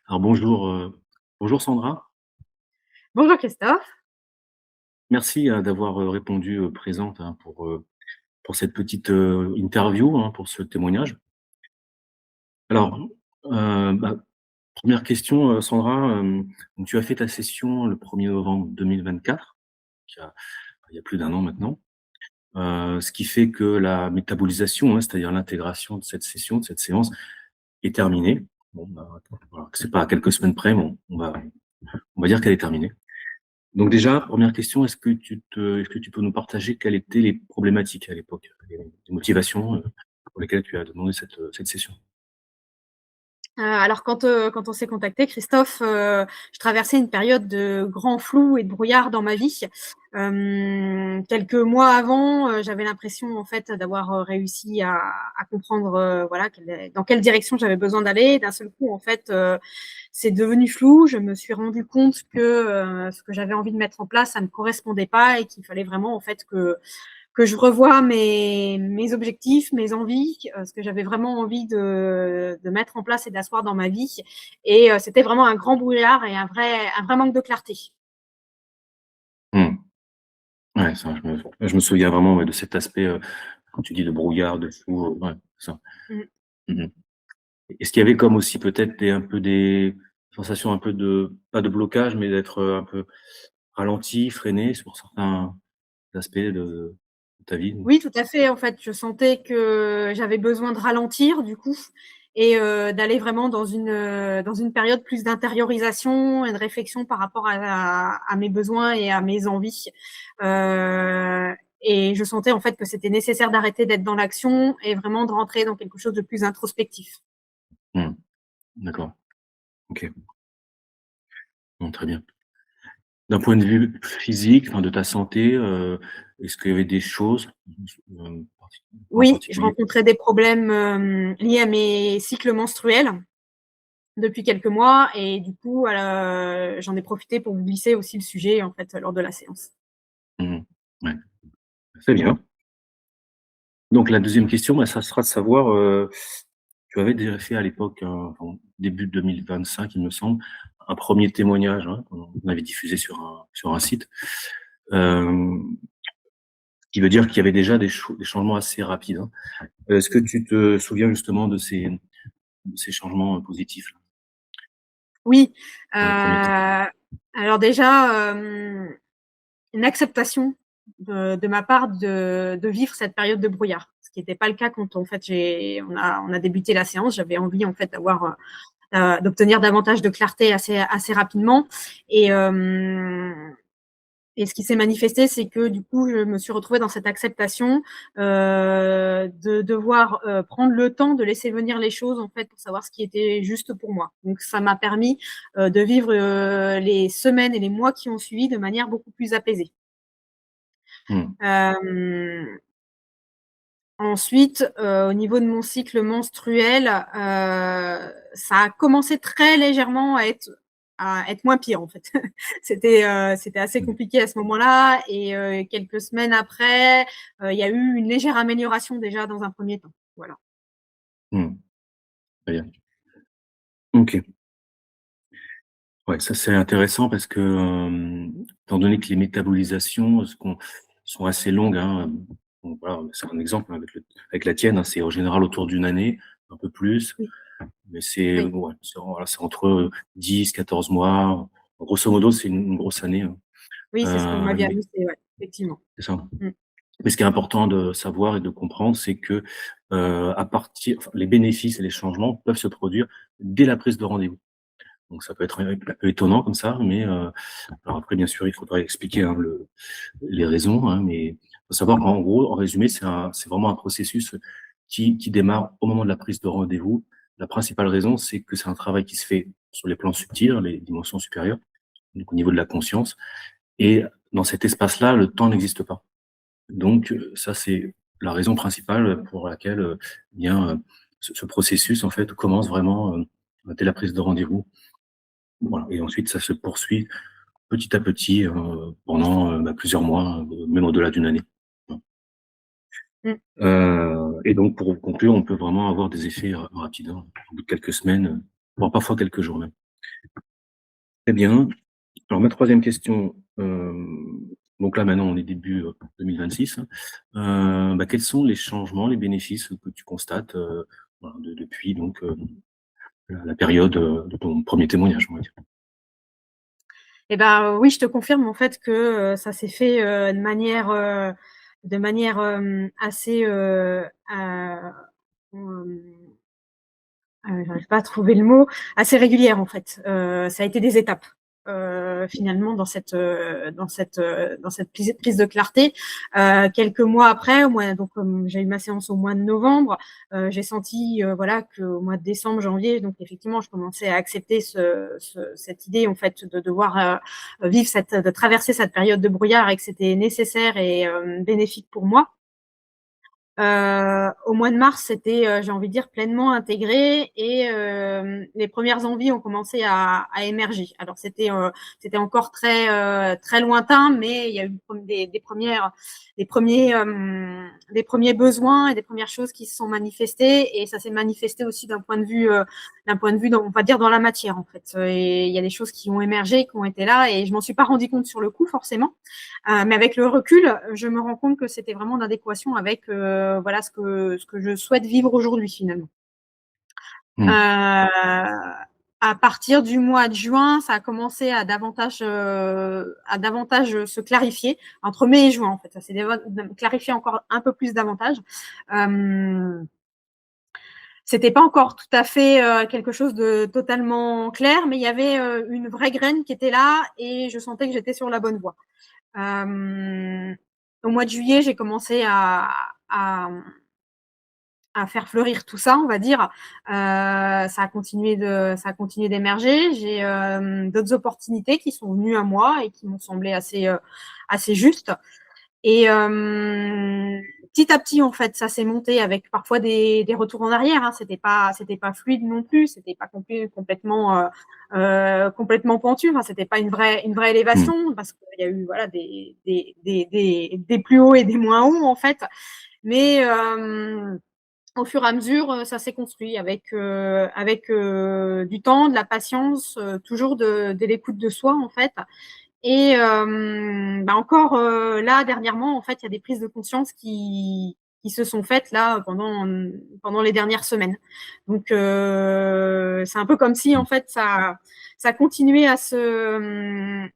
Alors bonjour, bonjour Sandra. Bonjour Christophe. Merci, d'avoir, répondu, présente, hein, pour cette petite, interview, hein, pour ce témoignage. Alors, bah, 1 question, Sandra, donc tu as fait ta session le 1er novembre 2024, il y a plus d'1 an maintenant, ce qui fait que la métabolisation, hein, c'est-à-dire l'intégration de cette session, de cette séance est terminée. Bon, bah, voilà, c'est pas à quelques semaines près, mais on va dire qu'elle est terminée. Donc déjà, 1 question, est-ce que tu peux nous partager quelles étaient les problématiques à l'époque, les motivations, pour lesquelles tu as demandé cette session? Alors quand on s'est contacté Christophe, je traversais une période de grand flou et de brouillard dans ma vie. Quelques mois avant, j'avais l'impression en fait d'avoir, réussi à comprendre, voilà dans quelle direction j'avais besoin d'aller. D'un seul coup en fait, c'est devenu flou. Je me suis rendu compte que, ce que j'avais envie de mettre en place, ça me correspondait pas et qu'il fallait vraiment en fait que je revoie mes objectifs, mes envies, ce que j'avais vraiment envie de mettre en place et d'asseoir dans ma vie. Et c'était vraiment un grand brouillard et un vrai manque de clarté. Mmh. Ouais, ça, je me souviens vraiment, ouais, de cet aspect, quand tu dis de brouillard, de flou, ouais, c'est ça. Mmh. Mmh mh. Est-ce qu'il y avait comme aussi peut-être des sensations un peu de pas de blocage, mais d'être, un peu ralenti, freiné sur certains aspects de ta vie? Oui, tout à fait. En fait, je sentais que j'avais besoin de ralentir du coup et d'aller vraiment dans une période plus d'intériorisation et de réflexion par rapport à mes besoins et à mes envies. Et je sentais en fait que c'était nécessaire d'arrêter d'être dans l'action et vraiment de rentrer dans quelque chose de plus introspectif. Mmh. D'accord. OK. Bon, très bien. D'un point de vue physique, enfin de ta santé, est-ce qu'il y avait des choses, en Oui, je particulier? rencontrais des problèmes, liés à mes cycles menstruels depuis quelques mois et du coup, j'en ai profité pour vous glisser aussi le sujet, en fait, lors de la séance. Mmh. Ouais, très bien. Donc la 2e question, bah, ça sera de savoir, tu avais déjà fait à l'époque, enfin début 2025 il me semble, un 1er témoignage, hein, qu'on avait diffusé sur un site. Ce qui veut dire qu'il y avait déjà des changements assez rapides, hein. Est-ce que tu te souviens justement de ces changements, positifs-là, Oui, dans les premiers temps? alors déjà, une acceptation de ma part de vivre cette période de brouillard. Ce qui était pas le cas quand en fait on a débuté la séance. J'avais envie en fait d'obtenir davantage de clarté assez rapidement et et ce qui s'est manifesté, c'est que du coup, je me suis retrouvée dans cette acceptation, de devoir, prendre le temps de laisser venir les choses, en fait, pour savoir ce qui était juste pour moi. Donc ça m'a permis, de vivre, les semaines et les mois qui ont suivi de manière beaucoup plus apaisée. Mmh. Hem, Ensuite, au niveau de mon cycle menstruel, ça a commencé très légèrement à être moins pire, en fait. C'était assez Mmh. compliqué à ce moment-là et quelques semaines après, il y a eu une légère amélioration déjà dans un premier temps. Voilà. Mmh. Très bien. OK. Ouais, ça c'est intéressant parce que, étant donné que les métabolisations sont assez longues, hein, bon voilà, c'est un exemple avec la tienne, hein, c'est en général autour d'une année, un peu plus, Oui, mais c'est oui. ouais, voilà, c'est entre 10-14 mois. Grosso modo, c'est une grosse année, hein. Oui, c'est ce que vous m'aviez Mais annoncé, ouais, effectivement. c'est ça. Mmh. Mais ce qui est important de savoir et de comprendre, c'est que, à partir enfin, les bénéfices et les changements peuvent se produire dès la prise de rendez-vous. Donc ça peut être un peu étonnant comme ça, mais alors après bien sûr, il faudrait expliquer, hein, les raisons, hein, mais il faut savoir qu'en gros, en résumé, c'est vraiment un processus qui démarre au moment de la prise de rendez-vous. La principale raison, c'est que c'est un travail qui se fait sur les plans subtils, hein, les dimensions supérieures, donc au niveau de la conscience, et dans cet espace-là, le temps n'existe pas. Donc ça, c'est la raison principale pour laquelle, bien, ce processus, en fait, commence vraiment, dès la prise de rendez-vous. Voilà, et ensuite ça se poursuit petit à petit, pendant, bah, plusieurs mois, même au-delà d'une année. Voilà. Mmh. Et donc pour conclure, on peut vraiment avoir des effets rapides, hein, au bout de quelques semaines, voire parfois quelques jours même. Très bien. Alors ma troisième question, donc là maintenant on est début, 2026, hein. Quels sont les changements, les bénéfices que tu constates, voilà, depuis donc, la période, de ton premier témoignage, on va dire? Et ben, oui, je te confirme en fait que, ça s'est fait, de manière, assez, hem j'arrive pas à trouver le mot, assez régulière en fait. Ça a été des étapes, finalement dans cette prise de clarté. Quelques mois après, moi donc comme j'ai eu ma séance au mois de novembre, j'ai senti, voilà qu'au mois de décembre, janvier, donc effectivement je commençais à accepter cette idée en fait de devoir, vivre de traverser cette période de brouillard et que c'était nécessaire et bénéfique pour moi. Au mois de mars, c'était, j'ai envie de dire pleinement intégré et les premières envies ont commencé à émerger. Alors c'était encore très lointain, mais il y a eu des premiers besoins et des premières choses qui se sont manifestées et ça s'est manifesté aussi d'un point de vue dans on va dire dans la matière en fait. Et il y a des choses qui ont émergé, qui ont été là et je m'en suis pas rendu compte sur le coup forcément. Mais avec le recul, je me rends compte que c'était vraiment en adéquation avec, voilà ce que je souhaite vivre aujourd'hui finalement. Mmh. À partir du mois de juin, ça a commencé à davantage, se clarifier, entre mai et juin en fait, ça s'est clarifié encore un peu plus davantage. Hem C'était pas encore tout à fait, quelque chose de totalement clair, mais il y avait, une vraie graine qui était là et je sentais que j'étais sur la bonne voie. Hem, Au mois de juillet, j'ai commencé à, mmh, à faire fleurir tout ça, on va dire. Ça a continué d'émerger. J'ai, d'autres opportunités qui sont venues à moi et qui m'ont semblé assez justes. Et petit à petit, en fait, ça s'est monté avec parfois des retours en arrière, hein. C'était pas fluide non plus, c'était pas complètement pentu. Enfin, c'était pas une vraie Mmh. élévation parce qu'il y a eu voilà des plus hauts et des moins hauts en fait. Mais au fur et à mesure, ça s'est construit avec du temps, de la patience, toujours de l'écoute de soi en fait. Et encore, là dernièrement, en fait, il y a des prises de conscience qui se sont faites là pendant les dernières semaines. Donc c'est un peu comme si en Mmh. fait ça continuait à se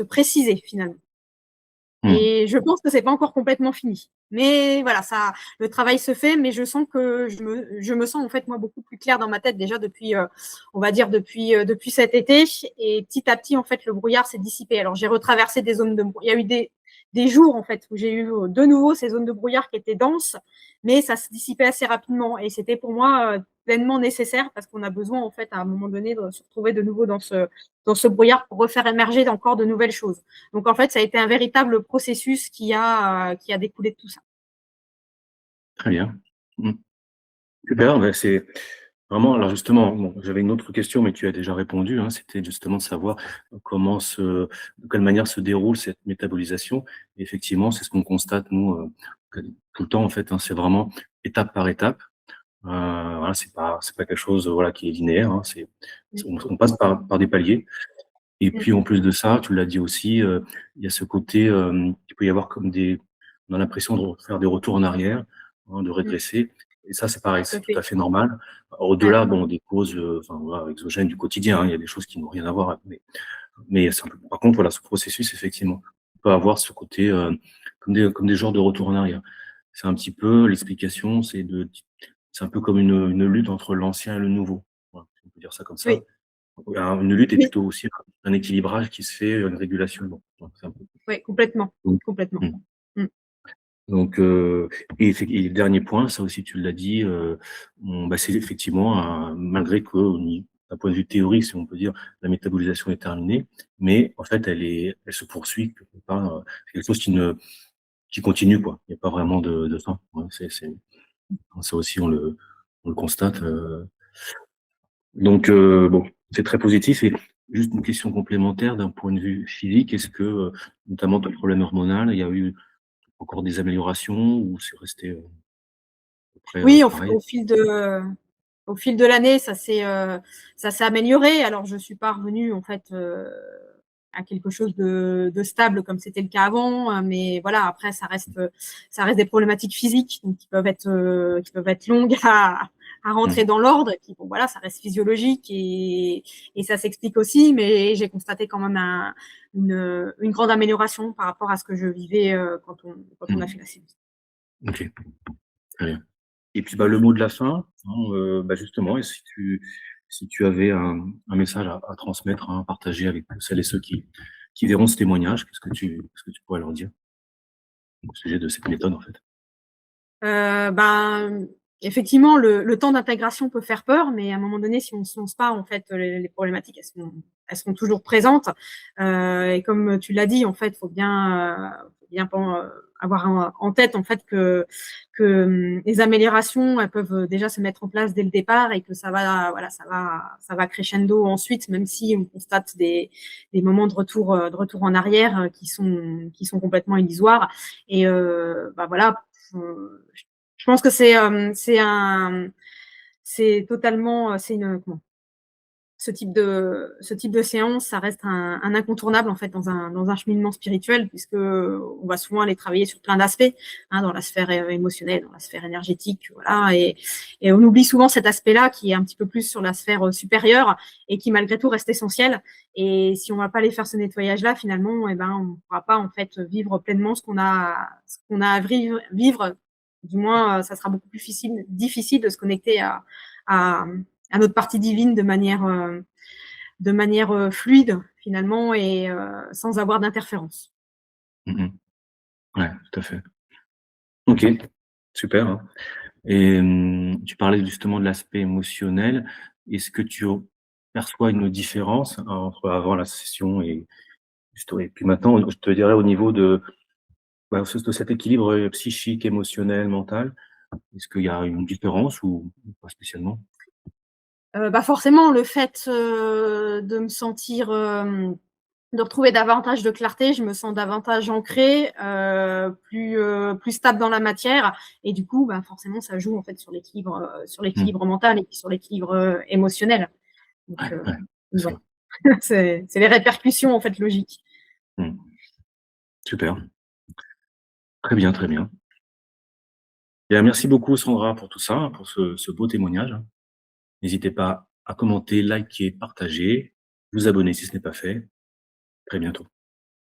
préciser finalement. Mmh. Et je pense que c'est pas encore complètement fini. Mais voilà, le travail se fait, mais je sens que je me sens en fait moi beaucoup plus claire dans ma tête déjà depuis, on va dire depuis cet été. Et petit à petit en fait le brouillard s'est dissipé. Alors j'ai retraversé des zones de il y a eu des jours en fait où j'ai eu de nouveau ces zones de brouillard qui étaient denses, mais ça se dissipait assez rapidement et c'était pour moi pleinement nécessaire parce qu'on a besoin en fait à un moment donné de se retrouver de nouveau dans ce brouillard pour refaire émerger encore de nouvelles choses. Donc en fait, ça a été un véritable processus qui a découlé de tout ça. Très bien. Mmh. Super, c'est vraiment alors justement, bon, j'avais une autre question, mais tu as déjà répondu, hein. C'était justement de savoir de quelle manière se déroule cette métabolisation. Et effectivement, c'est ce qu'on constate nous, que tout le temps en fait, hein. C'est vraiment étape par étape. Voilà, c'est pas quelque chose, voilà, qui est linéaire, hein. Mmh. On passe par des paliers. Et Mmh puis en mh. plus de ça, tu l'as dit aussi, il y a ce côté, il peut y avoir comme on a l'impression de faire des retours en arrière, hein, de Mmh. régresser. Et ça, c'est pareil, Tout c'est à tout fait. à fait normal. Ouais. Au-delà, bon, des causes, enfin voilà, exogènes du quotidien, hein, il y a des choses qui n'ont rien à voir, mais par contre, voilà, ce processus, effectivement, on peut avoir ce côté, comme des genres de retours en arrière. C'est un petit peu l'explication, c'est un peu comme une lutte entre l'ancien et le nouveau. Voilà, si on peut dire ça comme ça. Oui, Une lutte est oui, plutôt aussi un équilibrage qui se fait, une régulation. Bon, donc c'est un peu oui, complètement, donc complètement. mmh. Mmh. Donc et le dernier point, ça aussi tu l'as dit, c'est effectivement malgré que d'un point de vue théorique, si on peut dire, la métabolisation est terminée, mais en fait elle se poursuit quelque part, c'est quelque chose qui continue quoi. Il y a pas vraiment de fin. Ouais, ça aussi on le constate, donc bon, c'est très positif et juste une question complémentaire d'un point de vue physique, est-ce que, notamment ton problème hormonal, il y a eu encore des améliorations ou c'est resté, à peu près, Oui, pareil? au fil de l'année, ça s'est amélioré. Alors je suis pas revenue en fait, à quelque chose de stable comme c'était le cas avant, mais voilà, après ça reste des problématiques physiques, donc qui peuvent être longues à Mmh. rentrer dans l'ordre et puis bon voilà, ça reste physiologique et ça s'explique aussi, mais j'ai constaté quand même une grande amélioration par rapport à ce que je vivais, quand on a Mmh. fait la séance. OK, très bien. Et puis, bah, le mot de la fin, hein, bah, justement, et si tu avais un message à transmettre, hein, à partager avec celles et ceux qui verront ce témoignage, qu'est-ce que tu pourrais leur dire au sujet de cette méthode, en fait? Ben, effectivement, le temps d'intégration peut faire peur, mais à un moment donné, si on ne se lance pas, en fait, les problématiques, elles seront toujours présentes. Et comme tu l'as dit, en fait, faut bien avoir en tête, en fait, que les améliorations, elles peuvent déjà se mettre en place dès le départ et que ça va, voilà, ça va crescendo ensuite, même si on constate des moments de retour en arrière qui sont complètement illusoires. Et bah voilà, je pense que c'est totalement, c'est une comment? Ce type de séance, ça reste un incontournable en fait dans un cheminement spirituel puisque, on va souvent aller travailler sur plein d'aspects, hein, dans la sphère, émotionnelle, dans la sphère énergétique, voilà et on oublie souvent cet aspect-là qui est un petit peu plus sur la sphère, supérieure et qui malgré tout reste essentiel et si on va pas aller faire ce nettoyage-là finalement et ben, on pourra pas en fait, vivre pleinement ce qu'on a à vivre. Du moins, ça sera beaucoup plus difficile de se connecter à à notre partie divine de manière fluide finalement et sans avoir d'interférence. Mmh mh. Ouais, tout à fait. OK, super, hein. Et tu parlais justement de l'aspect émotionnel. Est-ce que tu perçois une différence entre avant la session et puis maintenant? Je te dirais au niveau de, bah, de cet équilibre, psychique, émotionnel, mental. Est-ce qu'il y a une différence ou pas spécialement? Bah, forcément le fait, de me sentir, de retrouver davantage de clarté, je me sens davantage ancrée, plus stable dans la matière et du coup, bah, forcément ça joue en fait sur Mmh. l'équilibre mental et puis sur l'équilibre, émotionnel. Donc Ouais, ouais, bien ouais, sûr. c'est les répercussions en fait logiques. Mmh. Super. Très bien, très bien. Bien, merci beaucoup Sandra pour tout ça, pour ce beau témoignage, hein. N'hésitez pas à commenter, liker, partager, vous abonner si ce n'est pas fait. Très bientôt.